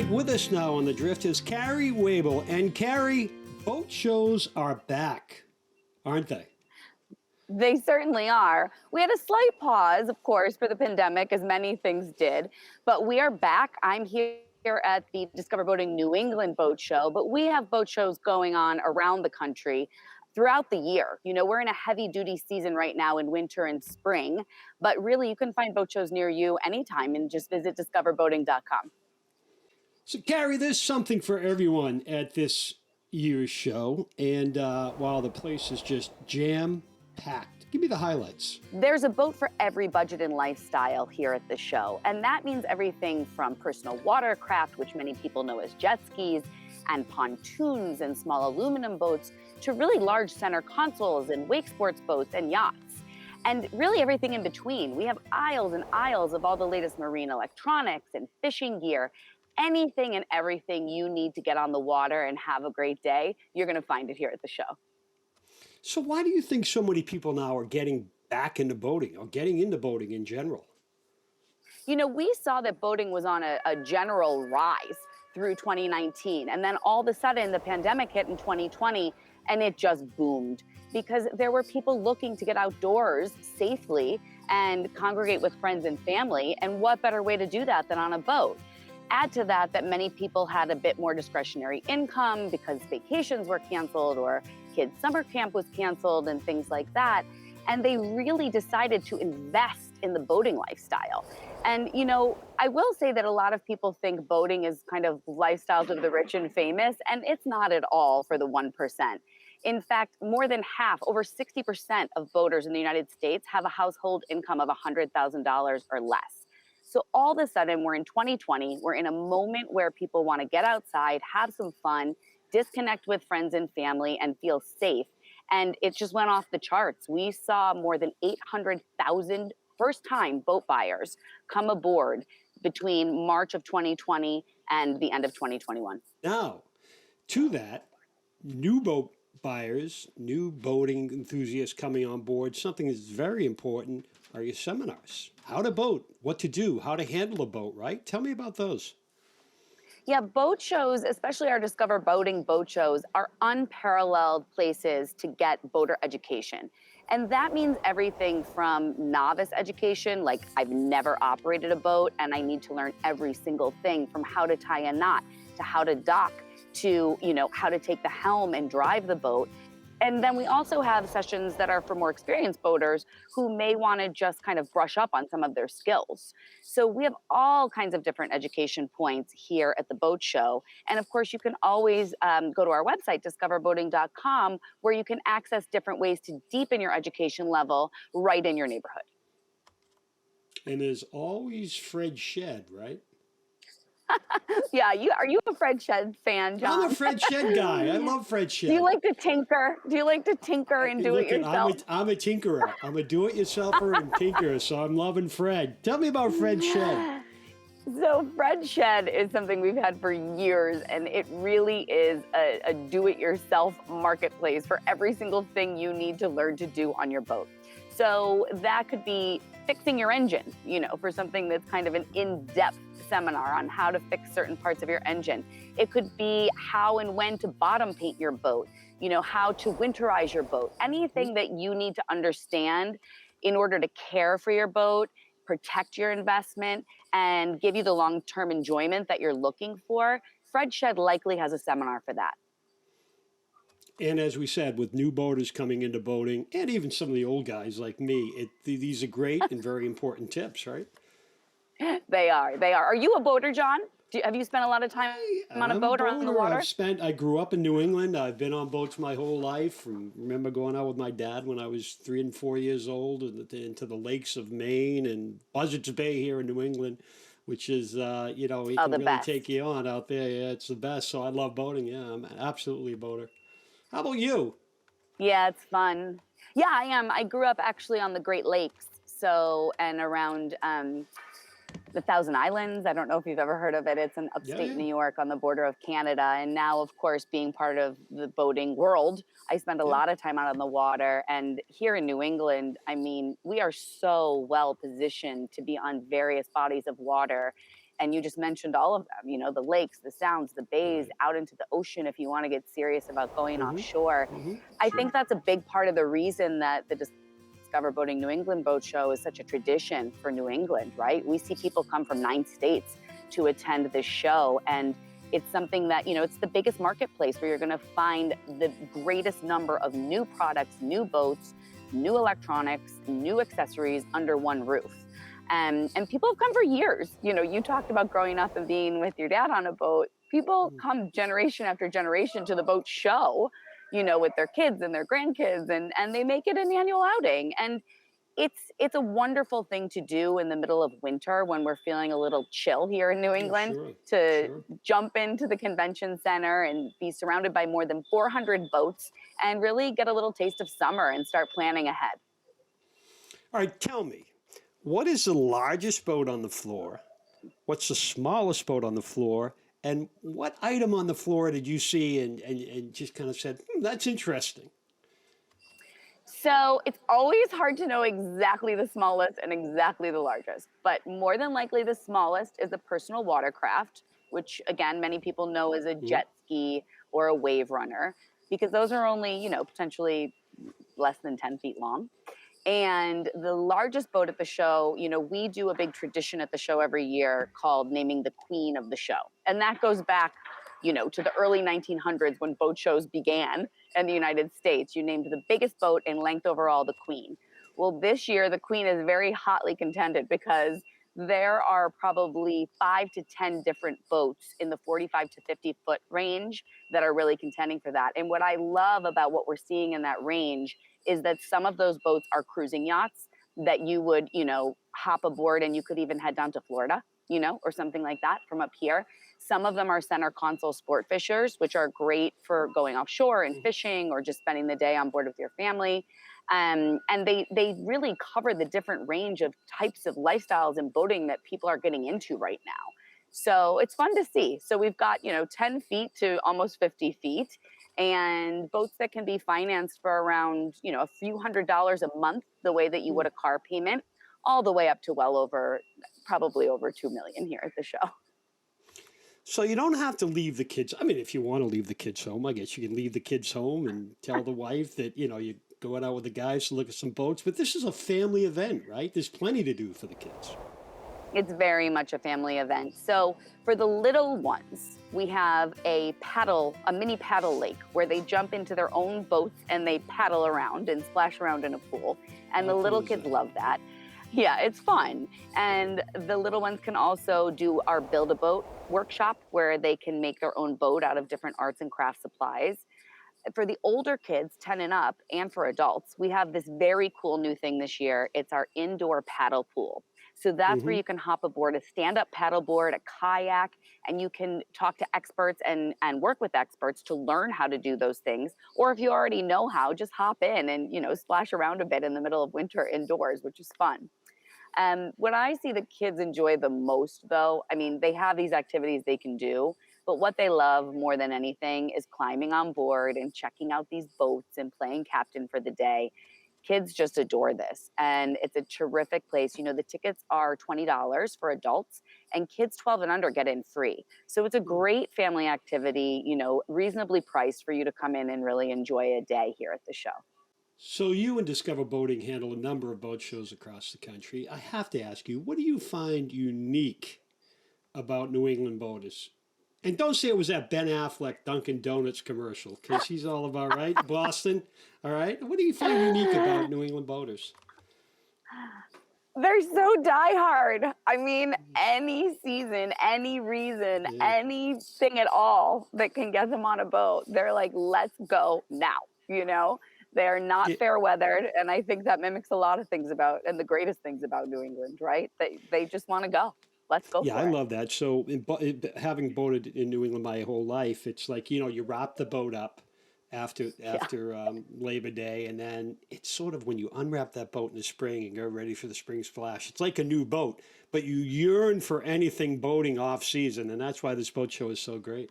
right, with us now on the Drift is Carrie Wabel. And Carrie, boat shows are back, aren't they? They certainly are. We had a slight pause, of course, for the pandemic, as many things did, but we are back. I'm here at the Discover Boating New England Boat Show, but we have boat shows going on around the country throughout the year. You know, we're in a heavy duty season right now in winter and spring, but really you can find boat shows near you anytime and just visit discoverboating.com. So, Carrie, there's something for everyone at this year's show. And while the place is just jam packed, give me the highlights. There's a boat for every budget and lifestyle here at the show. And that means everything from personal watercraft, which many people know as jet skis, and pontoons and small aluminum boats, to really large center consoles and wake sports boats and yachts. And really everything in between. We have aisles and aisles of all the latest marine electronics and fishing gear. Anything and everything you need to get on the water and have a great day, you're going to find it here at the show. So why do you think so many people now are getting back into boating or getting into boating in general? You know, we saw that boating was on a general rise through 2019. And then all of a sudden the pandemic hit in 2020 and it just boomed because there were people looking to get outdoors safely and congregate with friends and family. And what better way to do that than on a boat? Add to that many people had a bit more discretionary income because vacations were canceled or kids' summer camp was canceled and things like that. And they really decided to invest in the boating lifestyle. And, you know, I will say that a lot of people think boating is kind of lifestyles of the rich and famous, and it's not at all for the 1%. In fact, more than half, over 60% of boaters in the United States have a household income of $100,000 or less. So all of a sudden, we're in 2020, we're in a moment where people want to get outside, have some fun, disconnect with friends and family, and feel safe. And it just went off the charts. We saw more than 800,000 first-time boat buyers come aboard between March of 2020 and the end of 2021. Now, to that, new boat buyers, new boating enthusiasts coming on board, something that's very important are your seminars. How to boat, what to do, how to handle a boat, right? Tell me about those. Yeah, boat shows, especially our Discover Boating boat shows, are unparalleled places to get boater education. And that means everything from novice education, like I've never operated a boat and I need to learn every single thing from how to tie a knot, to how to dock, to, you know, how to take the helm and drive the boat. And then we also have sessions that are for more experienced boaters who may want to just kind of brush up on some of their skills. So we have all kinds of different education points here at the boat show. And of course, you can always go to our website, discoverboating.com, where you can access different ways to deepen your education level right in your neighborhood. And there's always Fred Shed, right? Yeah, are you a Fred Shed fan, John? I'm a Fred Shed guy. I love Fred Shed. Do you like to tinker? Do you like to tinker and do it yourself? I'm a tinkerer. I'm a do-it-yourselfer and tinkerer, so I'm loving Fred. Tell me about Fred Shed. So Fred Shed is something we've had for years, and it really is a do-it-yourself marketplace for every single thing you need to learn to do on your boat. So that could be fixing your engine, you know, for something that's kind of an in-depth seminar on how to fix certain parts of your engine. It could be how and when to bottom paint your boat, you know, how to winterize your boat, anything that you need to understand in order to care for your boat, protect your investment, and give you the long-term enjoyment that you're looking for. Fred Shed likely has a seminar for that. And as we said, with new boaters coming into boating, and even some of the old guys like me, these are great and very important tips, right? They are. Are you a boater, John? Have you spent a lot of time on a boat or on the water? I grew up in New England. I've been on boats my whole life. Remember going out with my dad when I was 3 and 4 years old into the lakes of Maine and Buzzards Bay here in New England, which is, you know, it can really take you on out there. Yeah, it's the best. So I love boating. Yeah, I'm absolutely a boater. How about you? Yeah, it's fun. Yeah, I am. I grew up actually on the Great Lakes, and around the Thousand Islands. I don't know if you've ever heard of it. It's in upstate New York on the border of Canada. And now, of course, being part of the boating world, I spend a lot of time out on the water. And here in New England, I mean, we are so well positioned to be on various bodies of water. And you just mentioned all of them, the lakes, the sounds, the bays, Right. out into the ocean if you want to get serious about going Mm-hmm. offshore. Mm-hmm. I Sure. think that's a big part of the reason that the Discover Boating New England Boat Show is such a tradition for New England, right? We see people come from 9 states to attend this show. And it's something that, it's the biggest marketplace where you're going to find the greatest number of new products, new boats, new electronics, new accessories under one roof. And people have come for years. You talked about growing up and being with your dad on a boat. People come generation after generation to the boat show, with their kids and their grandkids, and they make it an annual outing. And it's a wonderful thing to do in the middle of winter when we're feeling a little chill here in New Oh, England, sure. to Sure. jump into the convention center and be surrounded by more than 400 boats and really get a little taste of summer and start planning ahead. All right, tell me, what is the largest boat on the floor? What's the smallest boat on the floor? And what item on the floor did you see and just kind of said, that's interesting? So it's always hard to know exactly the smallest and exactly the largest, but more than likely the smallest is a personal watercraft, which again, many people know as a Mm-hmm. jet ski or a wave runner, because those are only, potentially less than 10 feet long. And the largest boat at the show, we do a big tradition at the show every year called naming the queen of the show. And that goes back, to the early 1900s when boat shows began in the United States. You named the biggest boat in length overall the queen. Well, this year, the queen is very hotly contended because there are probably 5 to 10 different boats in the 45 to 50 foot range that are really contending for that. And what I love about what we're seeing in that range is that some of those boats are cruising yachts that you would, hop aboard and you could even head down to Florida, or something like that from up here. Some of them are center console sport fishers, which are great for going offshore and fishing or just spending the day on board with your family. And they really cover the different range of types of lifestyles and boating that people are getting into right now. So it's fun to see. So we've got, 10 feet to almost 50 feet, and boats that can be financed for around, a few $100s a month, the way that you would a car payment, all the way up to well over, probably over 2 million here at the show. So you don't have to leave the kids. I mean, if you want to leave the kids home, I guess you can leave the kids home and tell the wife that, you're going out with the guys to look at some boats. But this is a family event, right? There's plenty to do for the kids. It's very much a family event. So for the little ones, we have a mini paddle lake where they jump into their own boats and they paddle around and splash around in a pool. And How the cool little is kids that? love that. Yeah, it's fun. And the little ones can also do our Build a Boat workshop where they can make their own boat out of different arts and craft supplies. For the older kids, 10 and up, and for adults, we have this very cool new thing this year. It's our indoor paddle pool. So that's where Mm-hmm. you can hop aboard a stand-up paddleboard, a kayak, and you can talk to experts and work with experts to learn how to do those things. Or if you already know how, just hop in and splash around a bit in the middle of winter indoors, which is fun. What I see the kids enjoy the most, though, I mean, they have these activities they can do, but what they love more than anything is climbing on board and checking out these boats and playing captain for the day. Kids just adore this, and it's a terrific place. The tickets are $20 for adults, and kids 12 and under get in free. So it's a great family activity, reasonably priced for you to come in and really enjoy a day here at the show. So you and Discover Boating handle a number of boat shows across the country. I have to ask you, what do you find unique about New England boaters? And don't say it was that Ben Affleck Dunkin' Donuts commercial, because he's all about, right? Boston. All right. What do you find unique about New England boaters? They're so diehard. I mean, any season, any reason, Yeah. anything at all that can get them on a boat, they're like, let's go now. They're not Yeah, fair weathered. And I think that mimics a lot of things about, and the greatest things about New England, right? They just want to go. Let's go yeah, I for it. love that. So, having boated in New England my whole life, it's like you wrap the boat up after Yeah. Labor Day, and then it's sort of when you unwrap that boat in the spring and go ready for the spring splash. It's like a new boat, but you yearn for anything boating off season, and that's why this boat show is so great.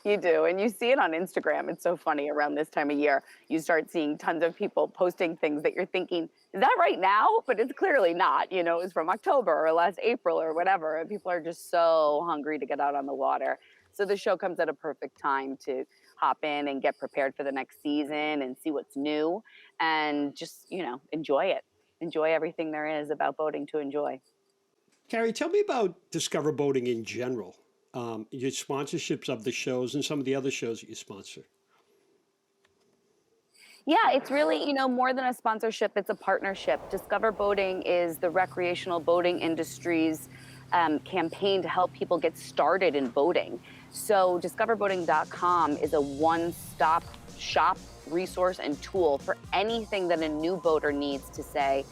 You do. And you see it on Instagram. It's so funny around this time of year. You start seeing tons of people posting things that you're thinking, is that right now? But it's clearly not. You know, it's from October or last April or whatever. And people are just so hungry to get out on the water. So the show comes at a perfect time to hop in and get prepared for the next season and see what's new and just, enjoy it. Enjoy everything there is about boating to enjoy. Carrie, tell me about Discover Boating in general, your sponsorships of the shows and some of the other shows that you sponsor. Yeah, it's really, more than a sponsorship, it's a partnership. Discover Boating is the recreational boating industry's campaign to help people get started in boating. So discoverboating.com is a one-stop shop resource and tool for anything that a new boater needs to say,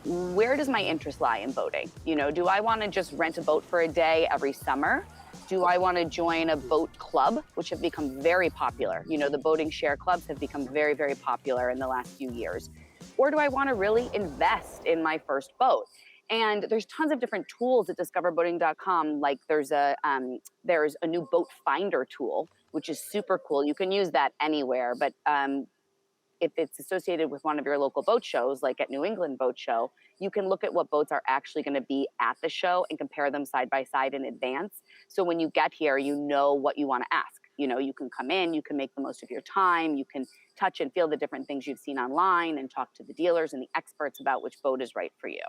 where does my interest lie in boating? Do I want to just rent a boat for a day every summer? Do I want to join a boat club, which have become very popular? The boating share clubs have become very, very popular in the last few years. Or do I want to really invest in my first boat? And there's tons of different tools at discoverboating.com. Like there's a new boat finder tool, which is super cool. You can use that anywhere, but if it's associated with one of your local boat shows, like at New England Boat Show, you can look at what boats are actually going to be at the show and compare them side by side in advance. So when you get here, you know what you want to ask. You can come in, you can make the most of your time, you can touch and feel the different things you've seen online and talk to the dealers and the experts about which boat is right for you.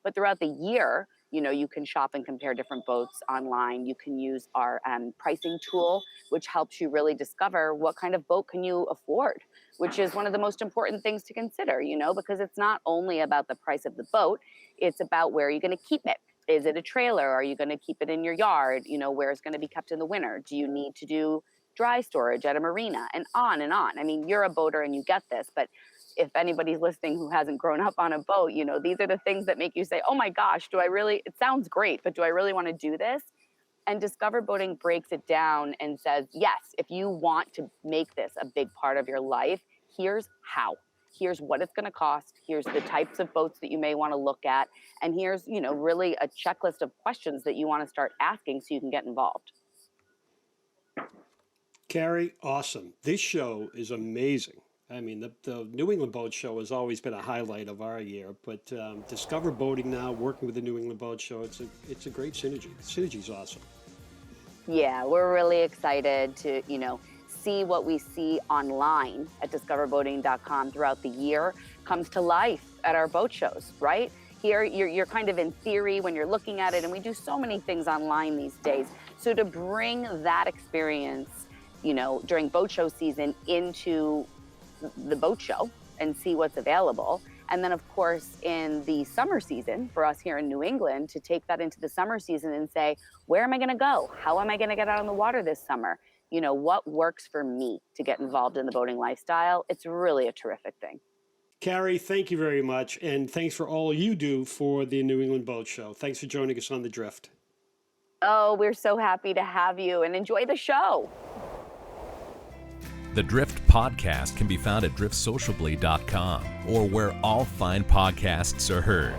But throughout the year, you can shop and compare different boats online. You can use our pricing tool, which helps you really discover what kind of boat can you afford, which is one of the most important things to consider, because it's not only about the price of the boat, it's about where you're going to keep it. Is it a trailer? Are you going to keep it in your yard? Where it's going to be kept in the winter? Do you need to do dry storage at a marina? And on and on. I mean, you're a boater and you get this, but if anybody's listening who hasn't grown up on a boat, these are the things that make you say, oh my gosh, it sounds great, but do I really want to do this? And Discover Boating breaks it down and says, yes, if you want to make this a big part of your life, here's how. Here's what it's going to cost. Here's the types of boats that you may want to look at. And here's, really a checklist of questions that you want to start asking so you can get involved. Carrie, awesome. This show is amazing. I mean, the New England Boat Show has always been a highlight of our year, but Discover Boating now, working with the New England Boat Show, it's a great synergy. The synergy's awesome. Yeah, we're really excited to, see what we see online at discoverboating.com throughout the year comes to life at our boat shows, right? Here, you're kind of in theory when you're looking at it, and we do so many things online these days. So to bring that experience, during boat show season into the boat show and see what's available. And then, of course, in the summer season for us here in New England, to take that into the summer season and say, where am I going to go? How am I going to get out on the water this summer? What works for me to get involved in the boating lifestyle? It's really a terrific thing. Carrie, thank you very much. And thanks for all you do for the New England Boat Show. Thanks for joining us on The Drift. Oh, we're so happy to have you, and enjoy the show. The Drift podcast can be found at driftsociably.com or where all fine podcasts are heard.